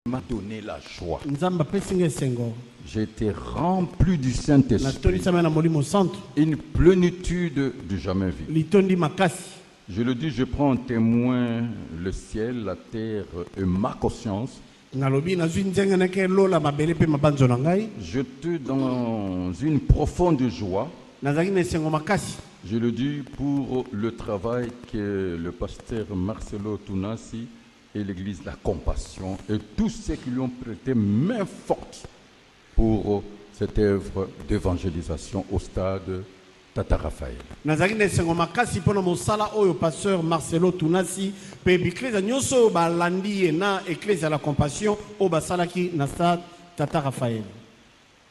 m'a donné la joie. Nzamba pesinga sengo. J'ai été rempli du Saint-Esprit. Une plénitude du jamais vu. Je le dis, je prends en témoin le ciel, la terre et ma conscience. J'étais dans une profonde joie. Je le dis pour le travail que le pasteur Marcelo Tounassi et l'église La Compassion et tous ceux qui lui ont prêté main forte pour cette œuvre d'évangélisation au stade Tata Raphaël. Nazaki sengo makasi pona mosala oyo pasteur Marcelo Tounassi pe église nyonso balandi na église La Compassion o basalaki na stade Tata Raphaël.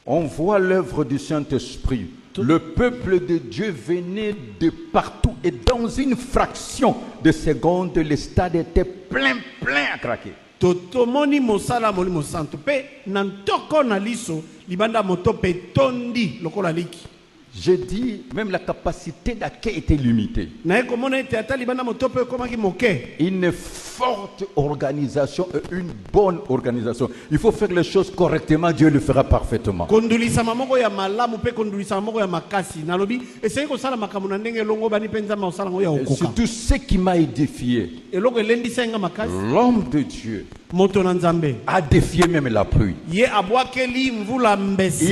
On voit l'œuvre du Saint-Esprit. Le peuple de Dieu venait de partout et dans une fraction de seconde, le stade était plein à craquer. Totomoni mosala molimo santo pe nantoko na liso libanda moto pe tondi lokola liki. J'ai dit, même la capacité d'accueil était limitée. Une forte organisation et une bonne organisation. Il faut faire les choses correctement, Dieu le fera parfaitement. Et surtout ce qui m'a édifié, l'homme de Dieu a défié même la pluie. Il y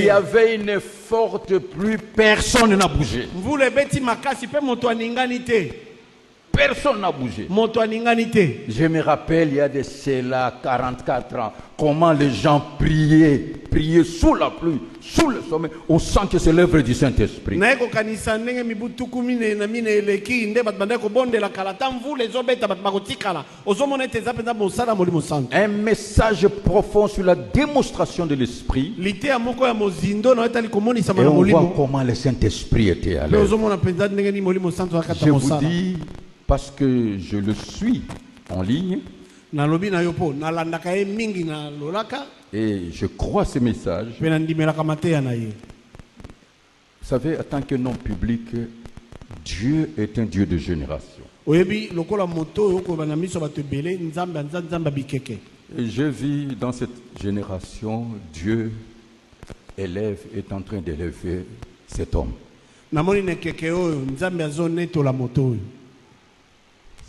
avait une forte pluie, personne n'a bougé. Personne n'a bougé. Je me rappelle, il y a de cela 44 ans, comment les gens priaient sous la pluie, sous le sommet. On sent que c'est l'œuvre du Saint-Esprit. Un message profond sur la démonstration de l'Esprit. Et on voit comment le Saint-Esprit était à l'œuvre. Je vous dis, parce que je le suis en ligne, et je crois ces messages. Vous savez, en tant que nom public, Dieu est un Dieu de génération. Et je vis dans cette génération, Dieu est en train d'élever cet homme.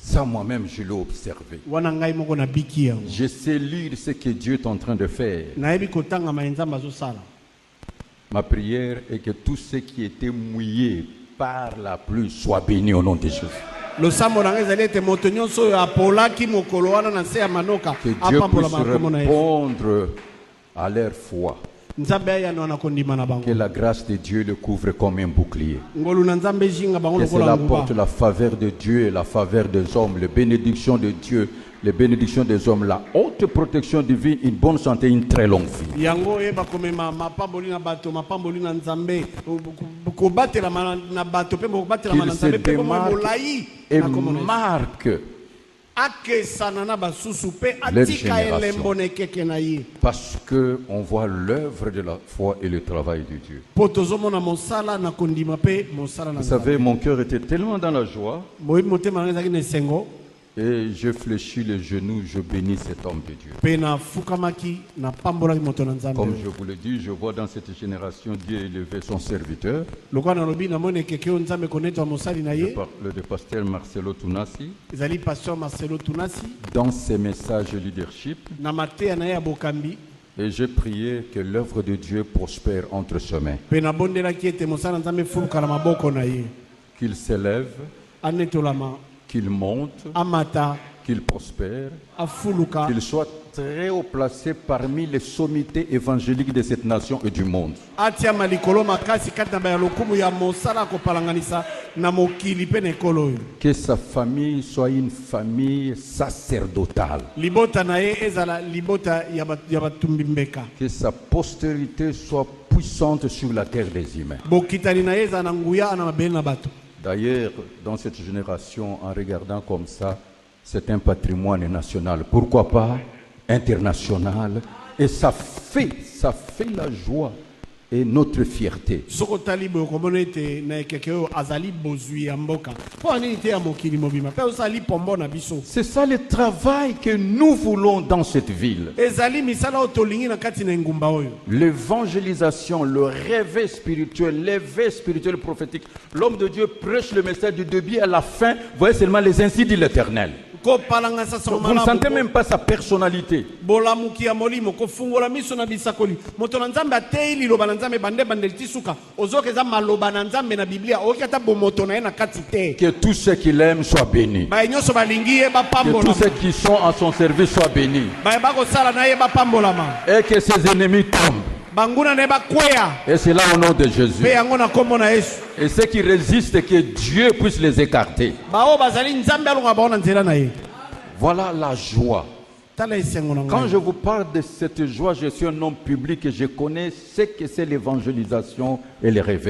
Ça, moi-même, je l'ai observé. Je sais lire ce que Dieu est en train de faire. Ma prière est que tous ceux qui étaient mouillés par la pluie soient bénis au nom de Jésus. Que Dieu puisse répondre à leur foi. Que la grâce de Dieu le couvre comme un bouclier. Que cela apporte la faveur de Dieu et la faveur des hommes, les bénédictions de Dieu, les bénédictions des hommes, la haute protection divine, une bonne santé, une très longue vie. Qu'il se démarque et marque leur génération. Parce qu'on voit l'œuvre de la foi et le travail de Dieu. Vous savez, mon cœur était tellement dans la joie. Et je fléchis les genoux, je bénis cet homme de Dieu. Comme je vous le dis, je vois dans cette génération Dieu élever son serviteur. Je parle de pasteur Marcelo Tounassi. Dans ses messages de leadership. Et j'ai prié que l'œuvre de Dieu prospère entre ses mains. Qu'il s'élève, qu'il monte, qu'il prospère, qu'il soit très haut placé parmi les sommités évangéliques de cette nation et du monde. Que sa famille soit une famille sacerdotale. Que sa postérité soit puissante sur la terre des humains. D'ailleurs, dans cette génération, en regardant comme ça, c'est un patrimoine national. Pourquoi pas international? Et ça fait la joie est notre fierté. C'est ça le travail que nous voulons dans cette ville. L'évangélisation, le réveil spirituel, l'éveil spirituel prophétique. L'homme de Dieu prêche le message du début à la fin. Vous voyez seulement les ainsi dit l'Éternel. Vous ne sentez même pas sa personnalité. Que tous ceux qui l'aiment soient bénis. Que tous ceux qui sont à son service soient bénis. Et que ses ennemis tombent. Et c'est là au nom de Jésus. Et ceux qui résistent, que Dieu puisse les écarter. Voilà la joie. Quand je vous parle de cette joie, je suis un homme public et je connais ce que c'est l'évangélisation et les réveils.